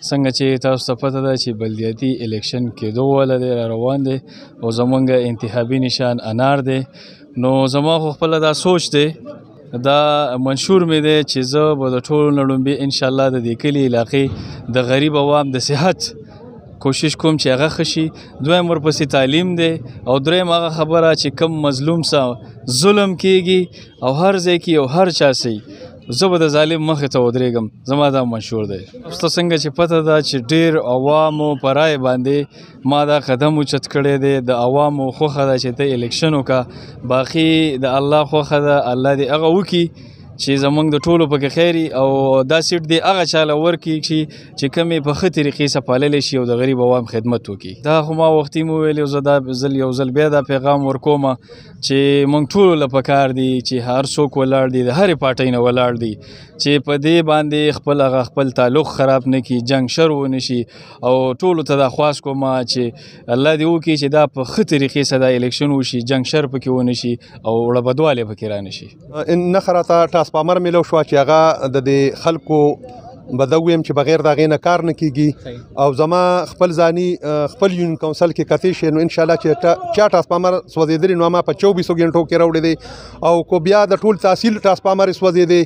څنګه چې تاسو ته پته ده چې بلدیاتي الیکشن کېدو والا دی، را روان دی او زمونږ انتخابي نشان انار دی. نو زما خو خپله دا سوچ دی، دا منشور مې دی چې زه به د ټولو نه لومبي انشاءالله د دې کلي علاقې د غریب عوام د صحت کوشش کوم چې هغه ښه شي. دویم ورپسې تعلیم دی او دریم هغه خبره چې کم مظلوم سه ظلم کېږي او هر ځای کې او هر چا سي زه به د ظالم مخې ته ودرېږم. زما دا منشور دی. تاسو څنګه چې پته ده چې ډېر عوامو په رای باندې ما دا قدم اوچت کړی دی. د عوامو خوښه ده چې ته الیکشن وکړه، باقي د الله خوښه ده، الله دې هغه وکړي چې زمونږ د ټولو پکې خیري او دا سیټ دی هغه چاله ورکړي چې کمې په ښه طریقې سره پاللی شي او د غریب عوام خدمت وکړي. دا خو ما وختي مو ویلي، زه یو ځل بیا دا پیغام ورکوم چې موږ ټولو له پکار دي چې هر څوک ولاړ دي، د هرې پارټۍ نه ولاړ دي چې په دې باندې خپل تعلق خراب نه کړي، جنګ شر ونه شي. او ټولو ته دا خواست کوم چې الله دې وکړي چې دا په ښه طریقې سره دا الیکشن وشي، جنګ شر پکې ونه شي او وړه بدوالی پکې را نه شي. نښه راته ټرانسفارمر میلو شوه چې هغه د دې خلکو به دا ویم چې بغیر د هغې نه کار نه کېږي او زما خپل ځاني خپل یونین کونسل کې کتې شي نو انشاءالله چې چا ټرانسفارمر سوځېدلي نو ما په 24 غنټو کې راوړی دی او کو بیا د ټول تحصیل ټرانسفارمر سوځېدی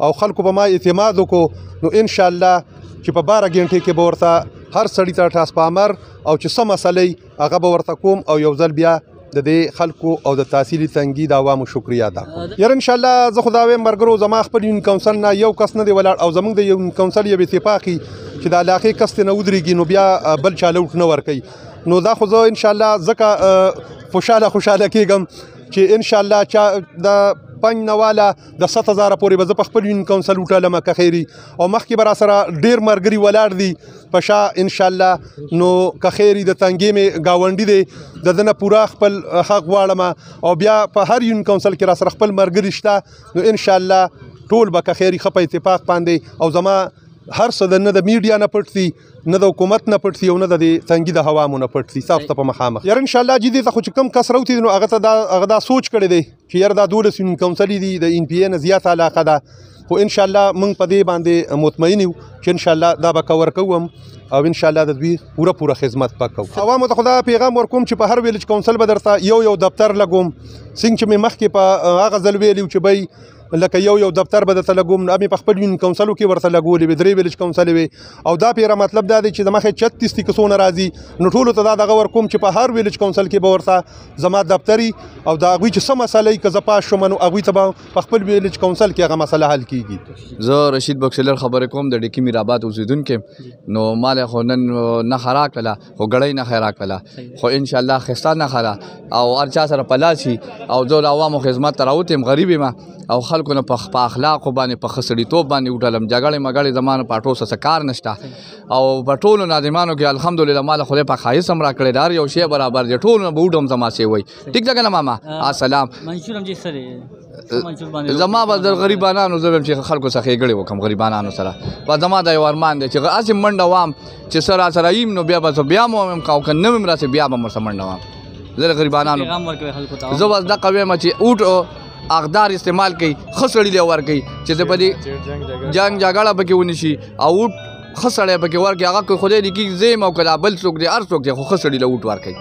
او خلکو په ما اعتماد وکړو نو انشاءالله چې په 12 غنټې کې به ورته هر سړي ته ټرانسفارمر او چې څه مسلې هغه به ورته کوم او یو ځل بیا د دې خلکو او د تحصیلي تنګي د عوامو شکریا ادا کوم. یاره انشاءالله زه خو دا وایم ملګرو زما خپل یونین کونسل نه یو کس نه دی ولاړ او زموږ د یونین کونسل یو اتفاقي چې د علاقې کس ته نه ودرېږي نو بیا بل چا لوټ نه ورکوي. نو دا خو زه انشاءالله ځکه خوشحاله کېږم چې انشاءالله چا د 5 نواله د 7000 پورې به زه په خپل یونین کونسل وټالم که خیري او مخکې به را سره ډېر ملګري ولاړ دي په شا انشاءالله. نو که خیري د تنګي مې ګاونډي دی د ده نه پوره خپل حق غواړم او بیا په هر یونین کونسل کې را سره خپل ملګري شته نو انشاءالله ټول به که خیري ښه په اتفاق باندې او زما هر څه د نه د میډیا نه پټ دي نه د حکومت نه پټ دي او نه د تنګي د هوامو نه پټ دي تاسو ته په مخامخ. یاره انشاءالله جدي ته خو چې کم کس راوتي نو هغه دا سوچ کړی دی چې یاره دا 12 یونین کونسل دي د ان پی اے نه زیاته علاقه ده خو انشاءالله موږ په دې باندې مطمئن یو چې انشاءالله دا به کور کوم او انشاءالله د دوی پوره خدمت به کوو. عوامو ته خو دا پیغام ورکوم چې په هر ویلج کونسل به درته یو دفتر لګوم څنګه چې مې مخکې په هغه ځل ویلي چې بی لکه یو دفتر به درته لګوم نو مې په خپل یونین کونسلو کې ورته لګولې وې 3 ویلج کونسل وې او دا پیره مطلب دا دی چې د مخې 36 دي که څونه راځي نو ټولو ته دا دغه ورکوم چې په هر ویلج کونسل کې به ورته زما دفتري او د هغوی چې څه مسله که زه پاس شوم نو هغوی ته به په خپل ویلج کونسل کې هغه مسله حل کېږي. زه رشید بکسلر خبرې کوم د ډھکی میرآباد اوسېدونکی نو مال خو نن نښه راکړله خو ګړۍ نښه راکړله خو انشاءالله ښایسته نښه ده او هر چا سره په لاس شي او زه د عوامو خدمت ته راوتم غریب یم او خلکو نه په اخلاقو باندې په ښه سړیتوب باندې وټلم جګړې مګړې زما نه په اټو څه کار نشته او په ټولو ناظمانو کې الحمدلله ماله خدای پاک ښایست هم راکړی دی هر یو شی برابر دی ټولو نه به وډم زما سې وایي ټیک ده که نه ماما السلام منشور هم چې سره زما به د غریبانانو زه به چې خلکو څخه ښېګړې وکړم غریبانانو سره په زما دا یو ارمان دی چې هسې منډه وام چې څه را سره یم نو بیا به زه بیا م وم او که نه وم راسې بیا به م ورسره منډه وام زه د غریبانانو زه بس دقه ویم چې اوټ اقدار استعمال کوي ښه سړي له ورکوي چې زه په دې جنګ جګړه پکې ونی شي او ښه سړی پکې ورکړي هغه که خدای دې کېږي زه یم او که دا بل څوک دی هر څوک دی خو ښه سړي له اوټ ورکوي.